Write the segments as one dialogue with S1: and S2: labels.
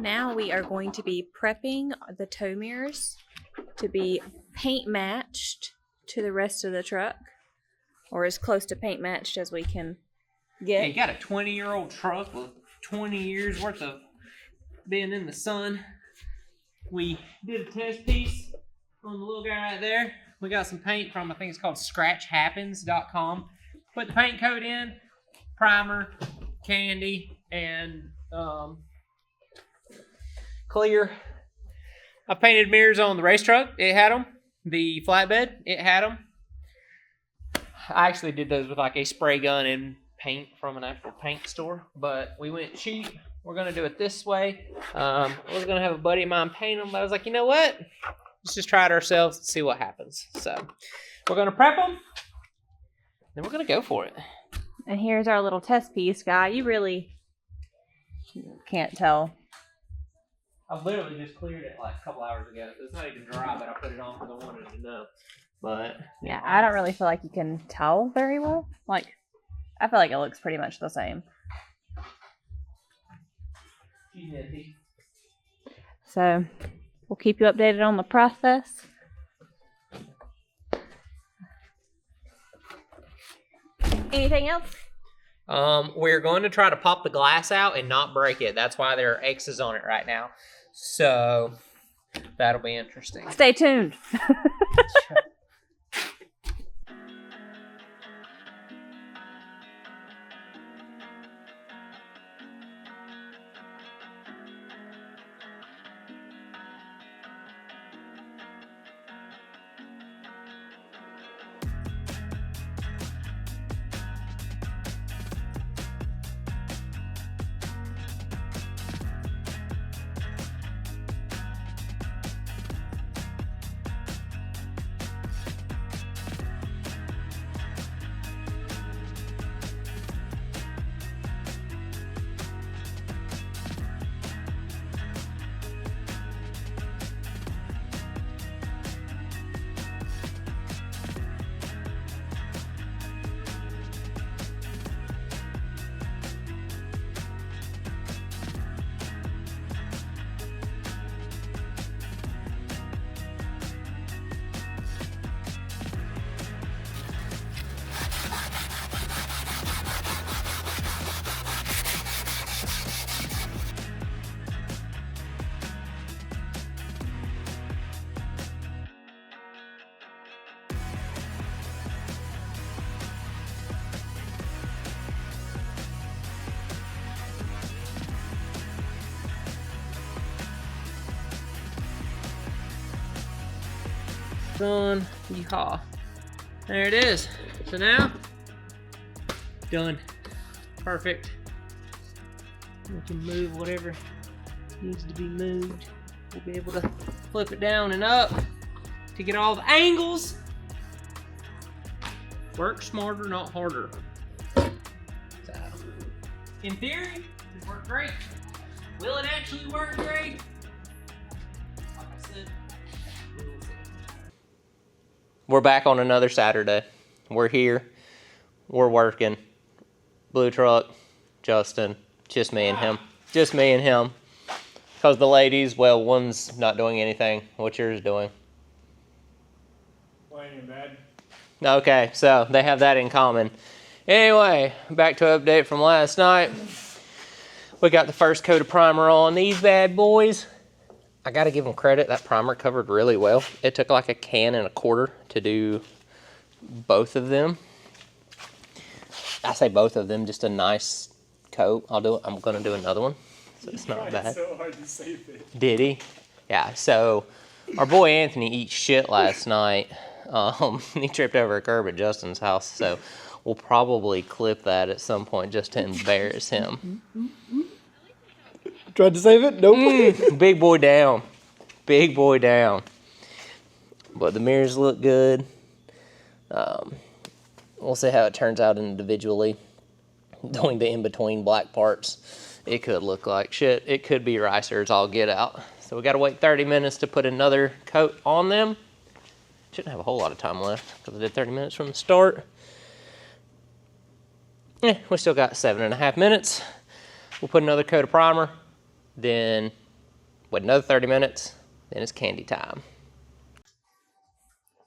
S1: Now we are going to be prepping the tow mirrors to be paint matched to the rest of the truck, or as close to paint matched as we can get.
S2: Yeah, you got a 20-year-old truck with 20 years worth of being in the sun. We did a test piece on the little guy right there. We got some paint from, I think it's called scratchhappens.com. Put the paint coat in, primer, candy, and clear. I painted mirrors on the race truck. It had them. The flatbed, it had them. I actually did those with like a spray gun and paint from an actual paint store, but we went cheap. We're going to do it this way. I was going to have a buddy of mine paint them, but I was like, you know what? Let's just try it ourselves and see what happens. So we're going to prep them, then we're going to go for it.
S1: And here's our little test piece, guy. You really can't tell.
S2: I literally just cleared it like a couple hours ago. So it's not even dry, but I put it on because I wanted to know. But
S1: yeah, I don't really feel like you can tell very well. Like, I feel like it looks pretty much the same. So we'll keep you updated on the process. Anything else?
S2: We're going to try to pop the glass out and not break it. That's why there are X's on it right now. So that'll be interesting.
S1: Stay tuned.
S2: On, yeehaw. There it is. So now, done. Perfect. We can move whatever needs to be moved. We'll be able to flip it down and up to get all the angles. Work smarter, not harder. So, in theory, it worked great. Will it actually work great? Like I said, we will see. We're back on another Saturday. We're here. We're working. Blue truck, Justin, just me and him. Just me and him. Because the ladies, well, one's not doing anything. What's yours doing?
S3: Laying in bed.
S2: Okay, so they have that in common. Anyway, back to an update from last night. We got the first coat of primer on these bad boys. I gotta give them credit, that primer covered really well. It took like 1.25 cans to do both of them. I say both of them, just a nice coat. I'm gonna do another one, so it's not bad.
S3: So hard to save it.
S2: Did he? Yeah, so our boy Anthony eats shit last night. He tripped over a curb at Justin's house, so we'll probably clip that at some point just to embarrass him.
S3: Tried to save it? Nope.
S2: Big boy down. Big boy down. But the mirrors look good. We'll see how it turns out individually. Doing the in-between black parts, it could look like shit. It could be ricers, I'll get out. So we got to wait 30 minutes to put another coat on them. Shouldn't have a whole lot of time left because I did 30 minutes from the start. We still got 7.5 minutes. We'll put another coat of primer. Then Wait another 30 minutes, then it's candy time.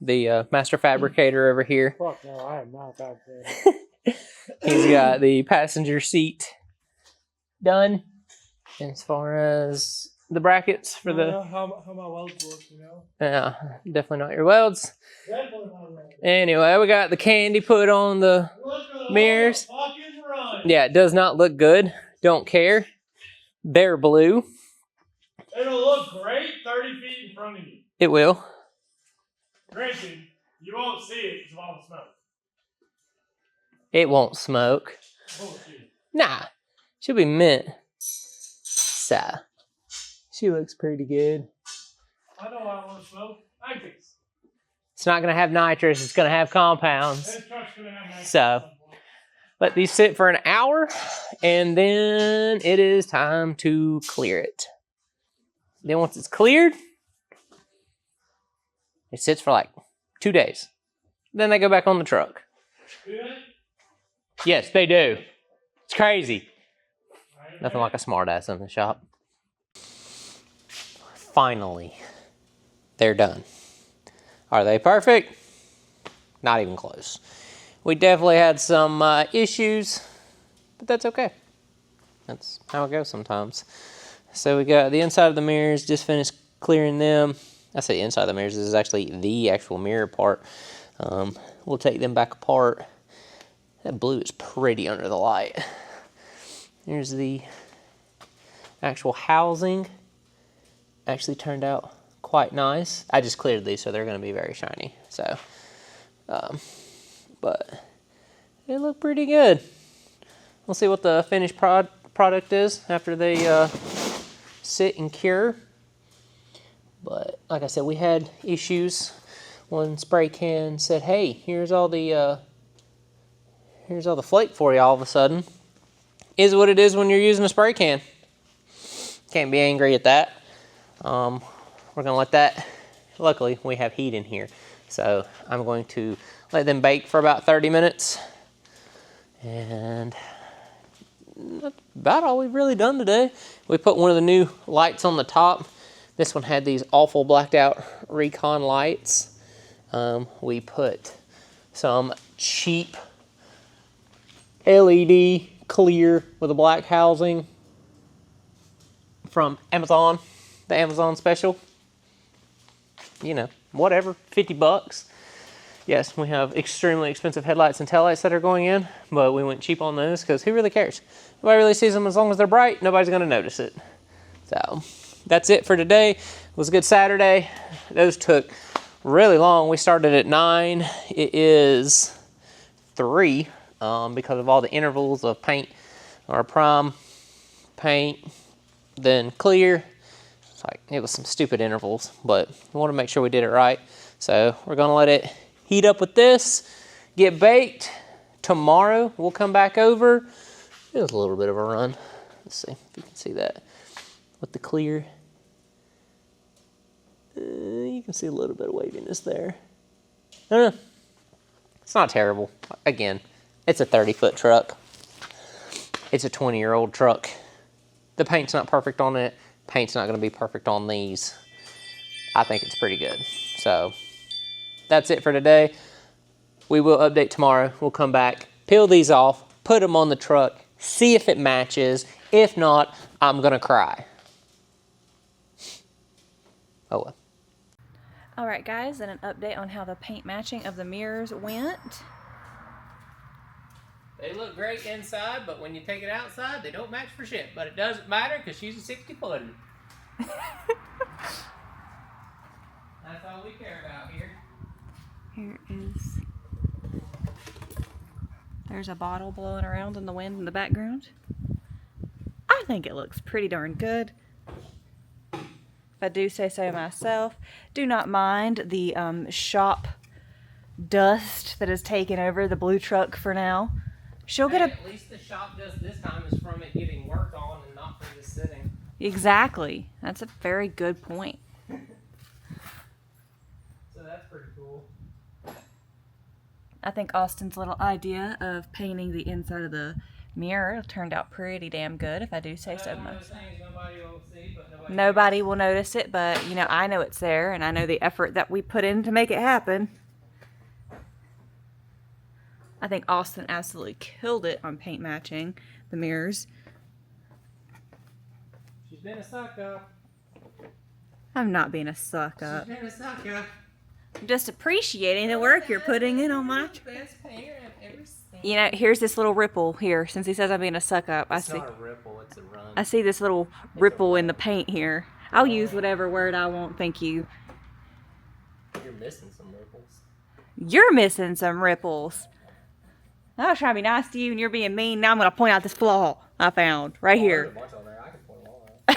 S2: The master fabricator over here.
S3: Fuck no, I am not that good.
S2: He's got the passenger seat done. As far as the brackets for the...
S3: How my welds work, you know?
S2: Yeah, definitely not your welds.
S3: Definitely not welds.
S2: Anyway, we got the candy put on the mirrors. Yeah, it does not look good. Don't care. They're blue.
S3: It'll look great 30 feet in front of you.
S2: It will.
S3: Granted, you won't see it because of all the smoke.
S2: It won't smoke.
S3: Bullshit.
S2: Nah, she'll be mint. So, she looks pretty good.
S3: I know I want to smoke. I fix.
S2: It's not going to have nitrous. It's going to have compounds.
S3: This truck's gonna have nice
S2: So,
S3: at some point.
S2: let these sit for an hour, and then it is time to clear it. Then once it's cleared, it sits for like 2 days. Then they go back on the truck.
S3: Do that?
S2: Yes, they do. It's crazy. Nothing like a smart ass in the shop. Finally, they're done. Are they perfect? Not even close. We definitely had some issues, but that's okay. That's how it goes sometimes. So we got the inside of the mirrors, just finished clearing them. I say inside of the mirrors, this is actually the actual mirror part. We'll take them back apart. That blue is pretty under the light. Here's the actual housing. Actually turned out quite nice. I just cleared these, so they're going to be very shiny. So, but they look pretty good. We'll see what the finished product is after they sit and cure. But like I said, we had issues. One spray can said, "Hey, here's all the flake for you." All of a sudden, is what it is when you're using a spray can. Can't be angry at that. We're gonna let that. Luckily, we have heat in here, so I'm going to let them bake for about 30 minutes. And that's about all we've really done today. We put one of the new lights on the top. This one had these awful blacked out Recon lights. We put some cheap LED clear with a black housing from Amazon, the Amazon special. You know, whatever, 50 bucks. Yes, we have extremely expensive headlights and taillights that are going in, but we went cheap on those because who really cares? Nobody really sees them. As long as they're bright, nobody's going to notice it. So that's it for today. It was a good Saturday. Those took really long. We started at 9. It is 3 because of all the intervals of paint or prime, paint, then clear. It was some stupid intervals, but we want to make sure we did it right. So we're going to let it heat up with this, get baked. Tomorrow we'll come back over. It was a little bit of a run. Let's see if you can see that with the clear. You can see a little bit of waviness there. I don't know. It's not terrible. Again, it's a 30-foot truck. It's a 20-year-old truck. The paint's not perfect on it. Paint's not going to be perfect on these. I think it's pretty good. So that's it for today. We will update tomorrow. We'll come back, peel these off, put them on the truck, see if it matches. If not, I'm going to cry. Oh well.
S1: All right, guys, and an update on how the paint matching of the mirrors went.
S2: They look great inside, but when you take it outside, they don't match for shit. But it doesn't matter because she's a 60-footer. That's all we care about here.
S1: Here is... There's a bottle blowing around in the wind in the background. I think it looks pretty darn good. If I do say so myself. Do not mind the shop dust that has taken over the blue truck for now. She'll get a...
S2: At least the shop dust this time is from it getting worked on and not from just sitting.
S1: Exactly. That's a very good point.
S2: So that's pretty cool.
S1: I think Austin's little idea of painting the inside of the mirror turned out pretty damn good, if I do say so
S2: One of
S1: myself.
S2: those things nobody will see, but nobody
S1: Nobody will notice it, but you know, I know it's there and I know the effort that we put in to make it happen. I think Austin absolutely killed it on paint matching the mirrors.
S2: She's been a sucker.
S1: I'm not being a suck up.
S2: She's been a sucker.
S1: I'm just appreciating the work you're putting in on my.
S2: Best painter I've ever seen.
S1: You know, here's this little ripple here. Since he says I'm being a suck up,
S2: It's not a ripple, it's a run.
S1: I see this little ripple in the paint here. I'll use whatever word I want. Thank you.
S2: You're missing some ripples.
S1: You're missing some ripples. I was trying to be nice to you, and you're being mean. Now I'm going to point out this flaw I found right
S2: There's a
S1: here.
S2: bunch on there. I can point them all out.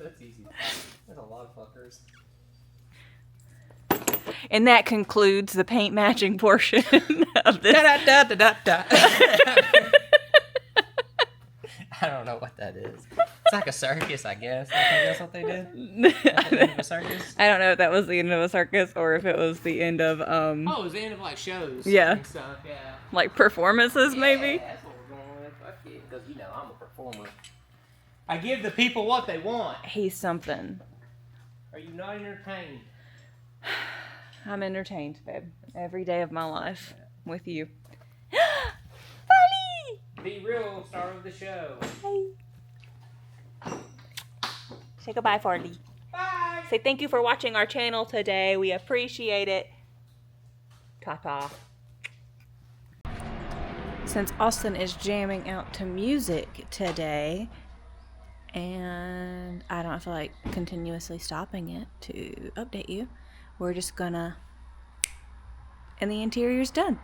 S2: That's easy. There's a lot of fuckers.
S1: And that concludes the paint matching portion of this.
S2: I don't know what that is. It's like a circus, I guess. I think that's what they did. At the end of a circus.
S1: I don't know if that was the end of a circus or if it was the end of
S2: Oh, it was the end of like shows.
S1: Yeah.
S2: And stuff, yeah.
S1: like performances maybe.
S2: Yeah, that's what we're going with. Fuck it. Because, you know, I'm a performer. I give the people what they want.
S1: He's something.
S2: Are you not entertained?
S1: I'm entertained, babe. Every day of my life with you.
S2: Be real, star of the show.
S1: Say goodbye, Farley.
S2: Bye.
S1: Say thank you for watching our channel today. We appreciate it. Ta-ta. Since Austin is jamming out to music today, and I don't feel like continuously stopping it to update you, we're just gonna... And the interior's done.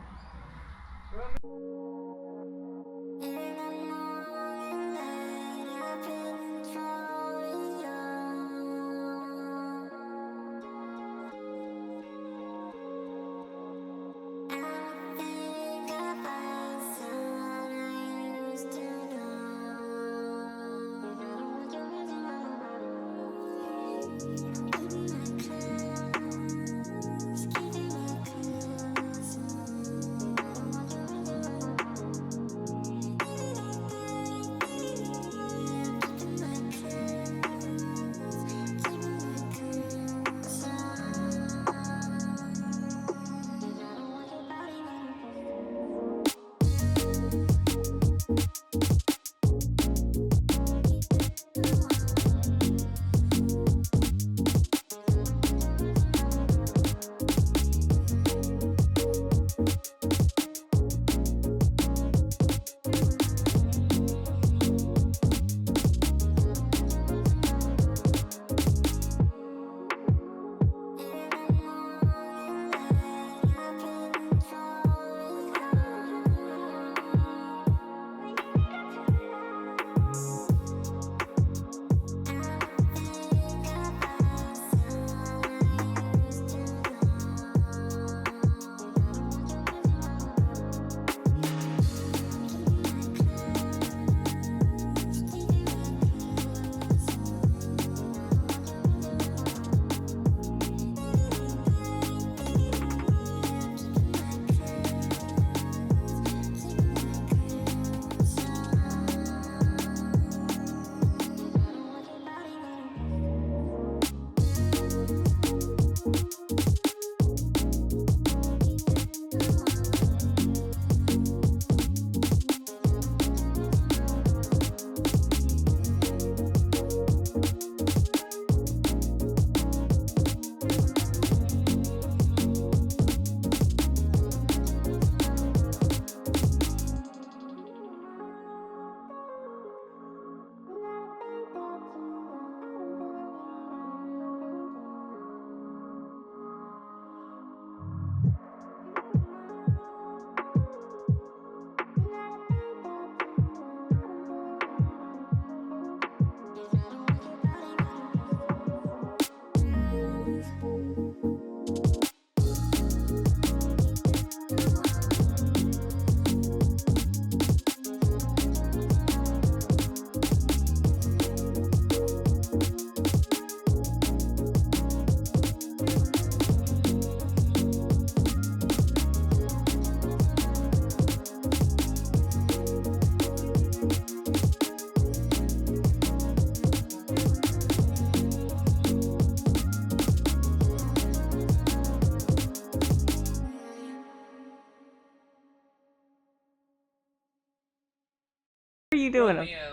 S1: you doing them?
S2: Romeo.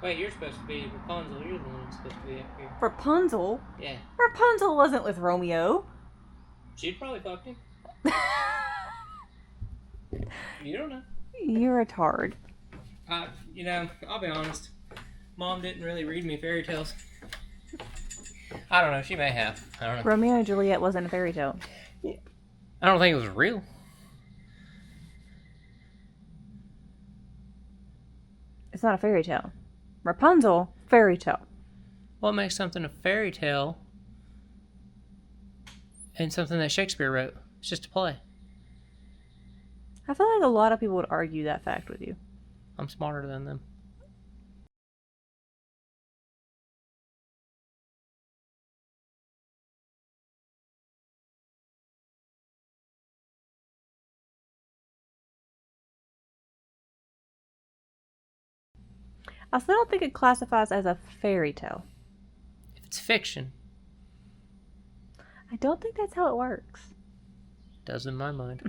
S2: Wait, you're supposed to be Rapunzel. You're the one that's supposed to be up here.
S1: Rapunzel?
S2: Yeah.
S1: Rapunzel wasn't with Romeo.
S2: She'd probably fucked him. You don't know.
S1: You're a tard.
S2: You know, I'll be honest. Mom didn't really read me fairy tales. I don't know. She may have. I don't know.
S1: Romeo and Juliet wasn't a fairy tale.
S2: I don't think it was real.
S1: It's not a fairy tale. Rapunzel, fairy tale.
S2: What makes something a fairy tale and something that Shakespeare wrote? It's just a play.
S1: I feel like a lot of people would argue that fact with you.
S2: I'm smarter than them.
S1: I still don't think it classifies as a fairy tale.
S2: If it's fiction,
S1: I don't think that's how it works.
S2: it does in my mind.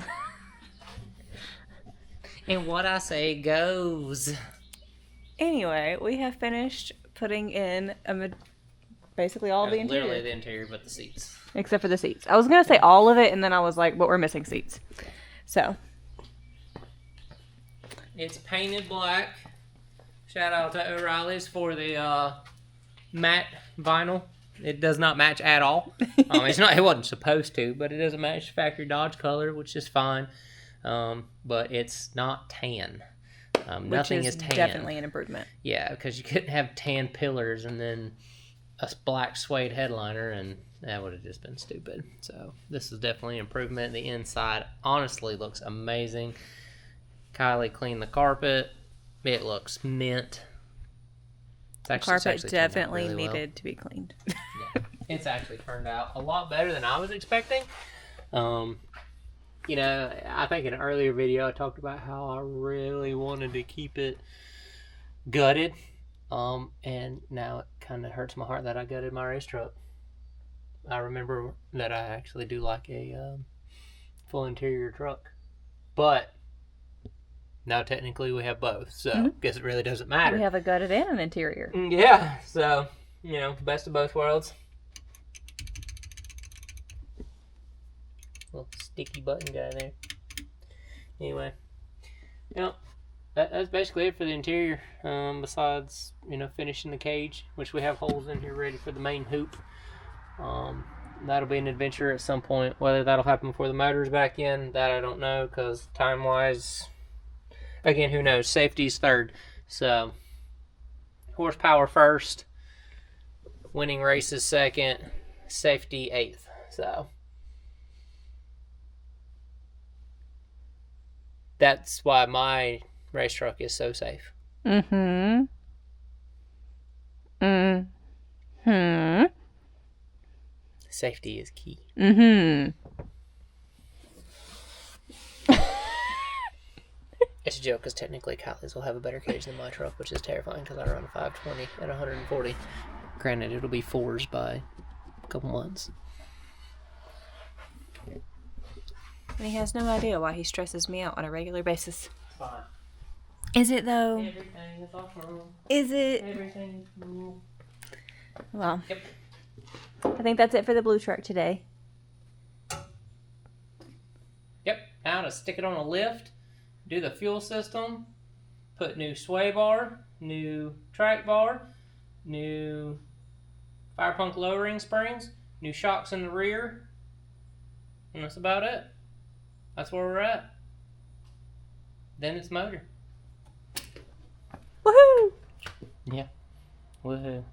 S2: And what I say goes.
S1: Anyway, we have finished putting in basically all the interior.
S2: Literally the interior, but the seats.
S1: Except for the seats. I was going to say all of it, and then I was like, but we're missing seats. So.
S2: It's painted black. Shout out to O'Reilly's for the matte vinyl. It does not match at all. It wasn't supposed to, but it doesn't match factory Dodge color, which is fine. But it's not tan. Nothing is tan.
S1: Definitely an improvement.
S2: Yeah, because you couldn't have tan pillars and then a black suede headliner, and that would have just been stupid. So this is definitely an improvement. The inside honestly looks amazing. Kylie cleaned the carpet. It looks mint.
S1: The carpet definitely needed to be cleaned.
S2: Yeah, it's actually turned out a lot better than I was expecting. You know, I think in an earlier video I talked about how I really wanted to keep it gutted. And now it kind of hurts my heart that I gutted my race truck. I remember that I actually do like a full interior truck. But now technically we have both, so guess it really doesn't matter.
S1: We have a gutted and an interior.
S2: Yeah, so, you know, best of both worlds. Little sticky button guy there. Anyway, you know, that's basically it for the interior. Besides, you know, finishing the cage, which we have holes in here ready for the main hoop. That'll be an adventure at some point. Whether that'll happen before the motor's back in, that I don't know, because time-wise, again, who knows? Safety's third. So, horsepower first, winning races second, safety eighth. So, that's why my race truck is so safe.
S1: Mm-hmm. Mm-hmm.
S2: Safety is key.
S1: Mm-hmm.
S2: It's a joke, because technically Kylie's will have a better cage than my truck, which is terrifying because I run a 520 at 140. Granted, it'll be 4s by a couple months.
S1: And he has no idea why he stresses me out on a regular basis.
S2: Fine.
S1: Is it though?
S2: Everything is awesome.
S1: Is it?
S2: Everything is cool.
S1: Well,
S2: Yep.
S1: I think that's it for the blue truck today.
S2: Yep. Now to stick it on a lift, do the fuel system, put new sway bar, new track bar, new fire punk lowering springs, new shocks in the rear, and that's about it. That's where we're at. Then it's motor.
S1: Woohoo!
S2: Yeah. Woohoo.